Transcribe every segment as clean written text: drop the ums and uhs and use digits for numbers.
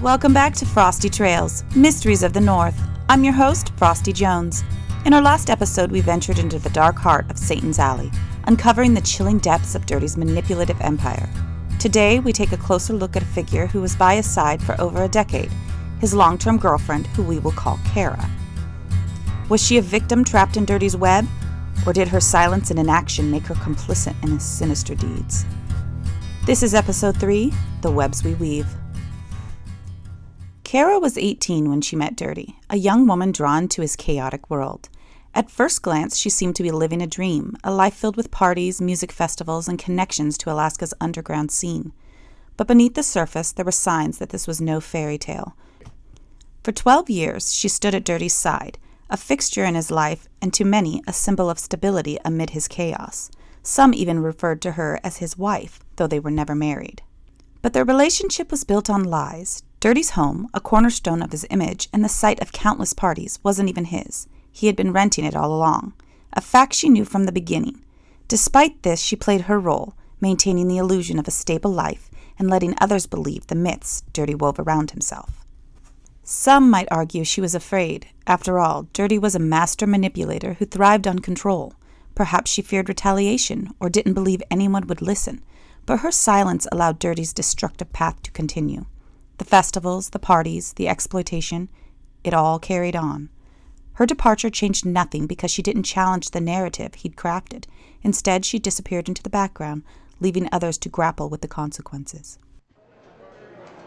Welcome back to Frosty Trails, Mysteries of the North. I'm your host, Frosty Jones. In our last episode, we ventured into the dark heart of Satan's Alley, uncovering the chilling depths of Dirty's manipulative empire. Today, we take a closer look at a figure who was by his side for over a decade, his long-term girlfriend, who we will call Kara. Was she a victim trapped in Dirty's web, or did her silence and inaction make her complicit in his sinister deeds? This is Episode 3, The Webs We Weave. Kara was 18 when she met Dirty, a young woman drawn to his chaotic world. At first glance, she seemed to be living a dream, a life filled with parties, music festivals, and connections to Alaska's underground scene. But beneath the surface, there were signs that this was no fairy tale. For 12 years, she stood at Dirty's side, a fixture in his life, and to many, a symbol of stability amid his chaos. Some even referred to her as his wife, though they were never married. But their relationship was built on lies. Dirty's home, a cornerstone of his image and the site of countless parties, wasn't even his. He had been renting it all along, a fact she knew from the beginning. Despite this, she played her role, maintaining the illusion of a stable life and letting others believe the myths Dirty wove around himself. Some might argue she was afraid. After all, Dirty was a master manipulator who thrived on control. Perhaps she feared retaliation or didn't believe anyone would listen, but her silence allowed Dirty's destructive path to continue. The festivals, the parties, the exploitation, it all carried on. Her departure changed nothing because she didn't challenge the narrative he'd crafted. Instead, she disappeared into the background, leaving others to grapple with the consequences.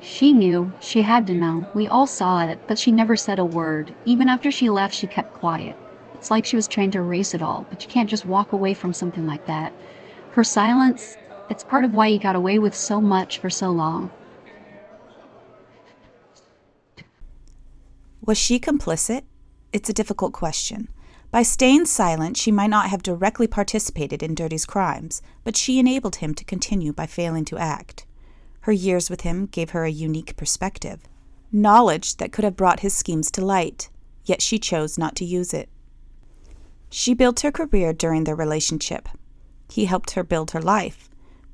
She knew. She had to know. We all saw it, but she never said a word. Even after she left, she kept quiet. It's like she was trying to erase it all, but you can't just walk away from something like that. Her silence, it's part of why he got away with so much for so long. Was she complicit? It's a difficult question. By staying silent, she might not have directly participated in Dirty's crimes, but she enabled him to continue by failing to act. Her years with him gave her a unique perspective, knowledge that could have brought his schemes to light, yet she chose not to use it. She built her career during their relationship. He helped her build her life.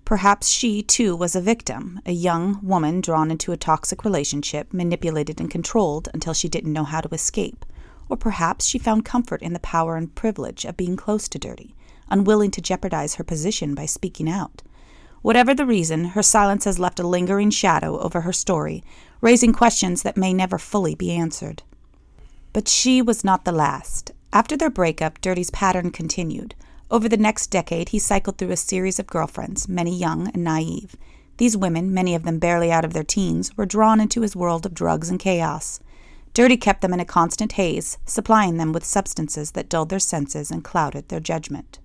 Perhaps she, too, was a victim, a young woman drawn into a toxic relationship, manipulated and controlled until she didn't know how to escape. Or perhaps she found comfort in the power and privilege of being close to Dirty, unwilling to jeopardize her position by speaking out. Whatever the reason, her silence has left a lingering shadow over her story, raising questions that may never fully be answered. But she was not the last. After their breakup, Dirty's pattern continued. Over the next decade, he cycled through a series of girlfriends, many young and naive. These women, many of them barely out of their teens, were drawn into his world of drugs and chaos. Dirty kept them in a constant haze, supplying them with substances that dulled their senses and clouded their judgment.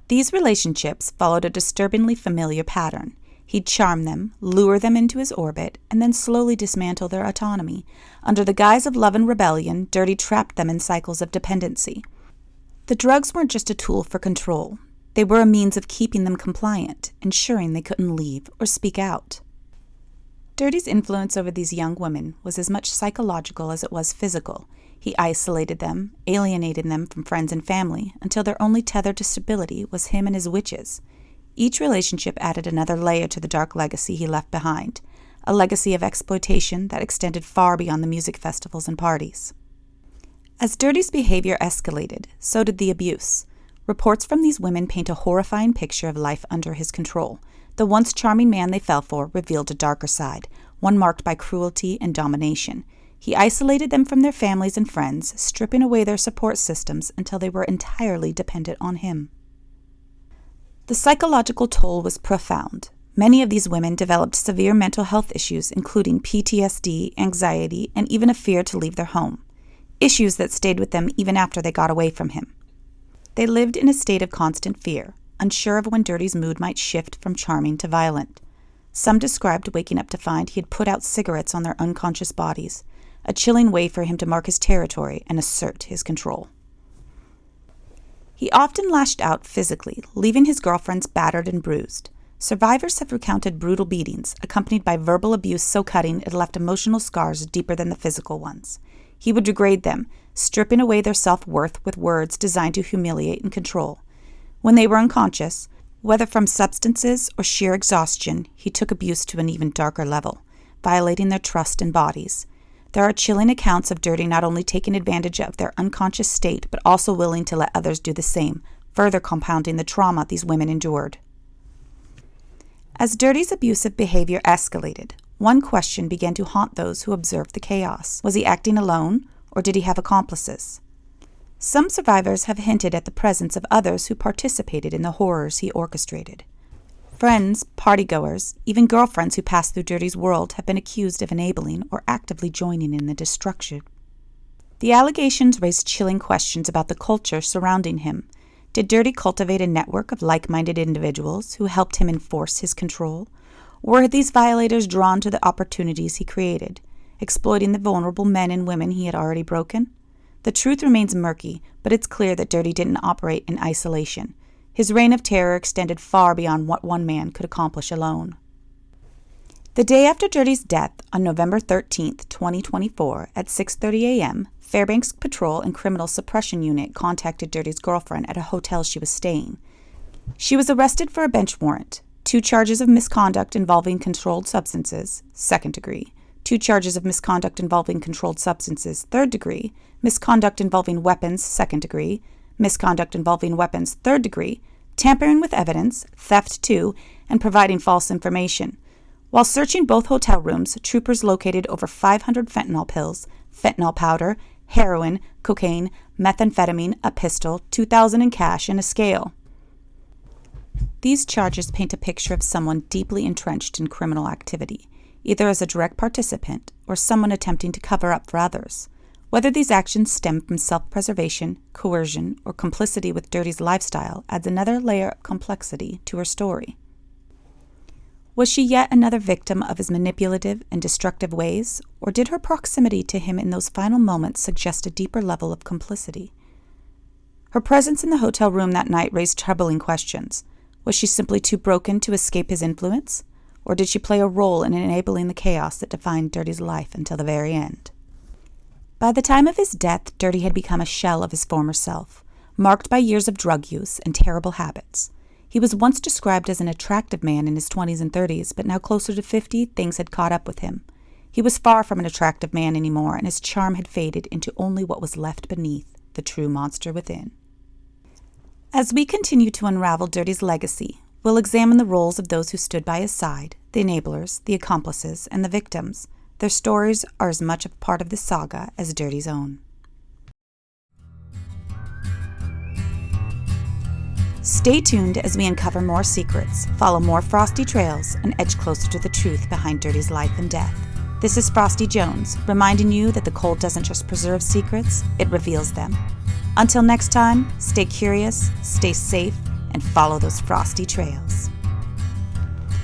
These relationships followed a disturbingly familiar pattern. He'd charm them, lure them into his orbit, and then slowly dismantle their autonomy. Under the guise of love and rebellion, Dirty trapped them in cycles of dependency. The drugs weren't just a tool for control. They were a means of keeping them compliant, ensuring they couldn't leave or speak out. Dirty's influence over these young women was as much psychological as it was physical. He isolated them, alienated them from friends and family, until their only tether to stability was him and his witches. Each relationship added another layer to the dark legacy he left behind, a legacy of exploitation that extended far beyond the music festivals and parties. As Dirty's behavior escalated, so did the abuse. Reports from these women paint a horrifying picture of life under his control. The once charming man they fell for revealed a darker side, one marked by cruelty and domination. He isolated them from their families and friends, stripping away their support systems until they were entirely dependent on him. The psychological toll was profound. Many of these women developed severe mental health issues, including PTSD, anxiety, and even a fear to leave their home. Issues that stayed with them even after they got away from him. They lived in a state of constant fear, unsure of when Dirty's mood might shift from charming to violent. Some described waking up to find he had put out cigarettes on their unconscious bodies, a chilling way for him to mark his territory and assert his control. He often lashed out physically, leaving his girlfriends battered and bruised. Survivors have recounted brutal beatings, accompanied by verbal abuse so cutting it left emotional scars deeper than the physical ones. He would degrade them, stripping away their self-worth with words designed to humiliate and control. When they were unconscious, whether from substances or sheer exhaustion, he took abuse to an even darker level. violating their trust and bodies. There are chilling accounts of Dirty not only taking advantage of their unconscious state, but also willing to let others do the same, further compounding the trauma these women endured. As Dirty's abusive behavior escalated, one question began to haunt those who observed the chaos. Was he acting alone, or did he have accomplices? Some survivors have hinted at the presence of others who participated in the horrors he orchestrated. Friends, partygoers, even girlfriends who passed through Dirty's world have been accused of enabling or actively joining in the destruction. The allegations raised chilling questions about the culture surrounding him. Did Dirty cultivate a network of like-minded individuals who helped him enforce his control? Or were these violators drawn to the opportunities he created, exploiting the vulnerable men and women he had already broken? The truth remains murky, but it's clear that Dirty didn't operate in isolation. His reign of terror extended far beyond what one man could accomplish alone. The day after Dirty's death, on November 13, 2024, at 6:30 a.m., Fairbanks Patrol and Criminal Suppression Unit contacted Dirty's girlfriend at a hotel she was staying. She was arrested for a bench warrant, 2 charges of misconduct involving controlled substances, 2nd degree, 2 charges of misconduct involving controlled substances, 3rd degree, misconduct involving weapons, 2nd degree, misconduct involving weapons, 3rd degree, tampering with evidence, theft 2, and providing false information. While searching both hotel rooms, troopers located over 500 fentanyl pills, fentanyl powder, heroin, cocaine, methamphetamine, a pistol, $2,000 in cash, and a scale. These charges paint a picture of someone deeply entrenched in criminal activity, either as a direct participant or someone attempting to cover up for others. Whether these actions stem from self-preservation, coercion, or complicity with Dirty's lifestyle adds another layer of complexity to her story. Was she yet another victim of his manipulative and destructive ways, or did her proximity to him in those final moments suggest a deeper level of complicity? Her presence in the hotel room that night raised troubling questions. Was she simply too broken to escape his influence, or did she play a role in enabling the chaos that defined Dirty's life until the very end? By the time of his death, Dirty had become a shell of his former self, marked by years of drug use and terrible habits. He was once described as an attractive man in his 20s and 30s, but now closer to 50, things had caught up with him. He was far from an attractive man anymore, and his charm had faded into only what was left beneath, the true monster within. As we continue to unravel Dirty's legacy, we'll examine the roles of those who stood by his side, the enablers, the accomplices, and the victims. Their stories are as much a part of this saga as Dirty's own. Stay tuned as we uncover more secrets, follow more frosty trails, and edge closer to the truth behind Dirty's life and death. This is Frosty Jones, reminding you that the cold doesn't just preserve secrets, it reveals them. Until next time, stay curious, stay safe, and follow those frosty trails.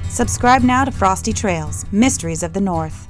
Subscribe now to Frosty Trails, Mysteries of the North.